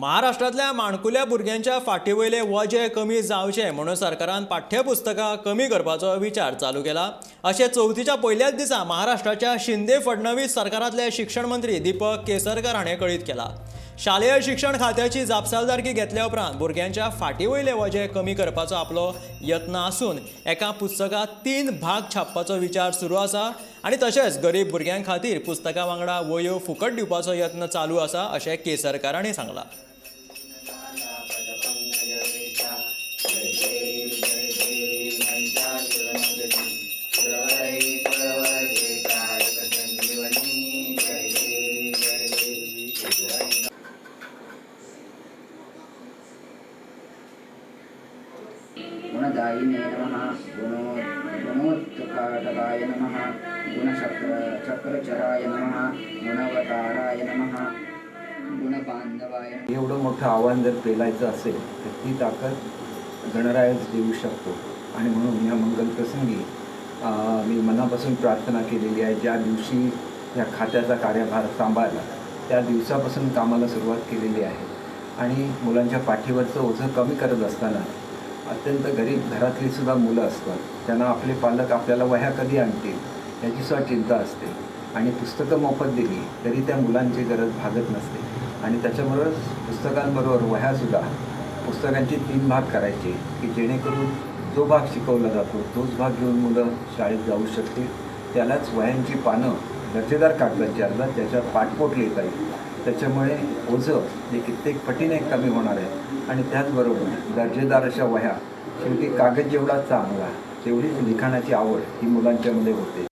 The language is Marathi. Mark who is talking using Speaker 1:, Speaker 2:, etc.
Speaker 1: महाराष्ट्रातल्या माणकुल्या भुरग्यांच्या फाटीवयले वजे कमी जावचे म्हणून सरकारान पाठ्यपुस्तकां कमी करपाचो विचार चालू केला। अशें चवथीच्या पयल्याच दिसा महाराष्ट्राच्या शिंदे फडणवीस सरकारांतले शिक्षण मंत्री दीपक केसरकर हाणें कळीत केला। शालेय शिक्षण खात्याची जापसालदारकी घेतल्या उपरांत भुरग्यांच्या फाटीवयले वजे कमी करपाचो आपलो यत्न आसून एका पुस्तकात 3 भाग छापपाचो विचार सुरू आसा आनी तशेंच गरीब भुरग्यां खातीर पुस्तकां वांगडा वयो फुकट दिवपाचो यत्न चालू आसा अशें केसरकरांनी सांगलां।
Speaker 2: गुणदायिने नमः गुणोत्कटाय नमः गुणचक्रचराय नमः गुणवताराय नमः गुणबांधवाय।
Speaker 3: एवढं मोठं आव्हान जर पेलायचं असेल तर ती ताकद गणरायच देऊ शकतो आणि म्हणून या मंगल प्रसंगी मी मनापासून प्रार्थना केलेली आहे। ज्या दिवशी या खात्याचा कार्यभार सांभाळला त्या दिवसापासून कामाला सुरुवात केलेली आहे आणि मुलांच्या पाठीवरचं ओझं कमी करत असताना अत्यंत गरीब घरातली सुद्धा मुलं असतात, त्यांना आपले पालक आपल्याला वह्या कधी आणतील याची सुद्धा चिंता असते आणि पुस्तकं मोफत दिली तरी त्या मुलांची गरज भागत नसते आणि त्याच्याबरोबर पुस्तकांबरोबर वह्यासुद्धा पुस्तकांचे 3 भाग करायचे की जेणेकरून जो भाग शिकवला जातो तोच भाग घेऊन मुलं शाळेत जाऊ शकतील। त्यालाच वह्यांची पानं दर्जेदार कागदाची असतात, त्याच्यावर पाठपोट लिहिता येईल, त्याच्यामुळे ओझं हे कित्येक पटीने कमी होणार आहे आणि त्याचबरोबर दर्जेदार अशा वह्या, शेवटी कागद जेवढा चांगला तेवढीच लिखाणाची आवड ही मुलांच्यामध्ये होते।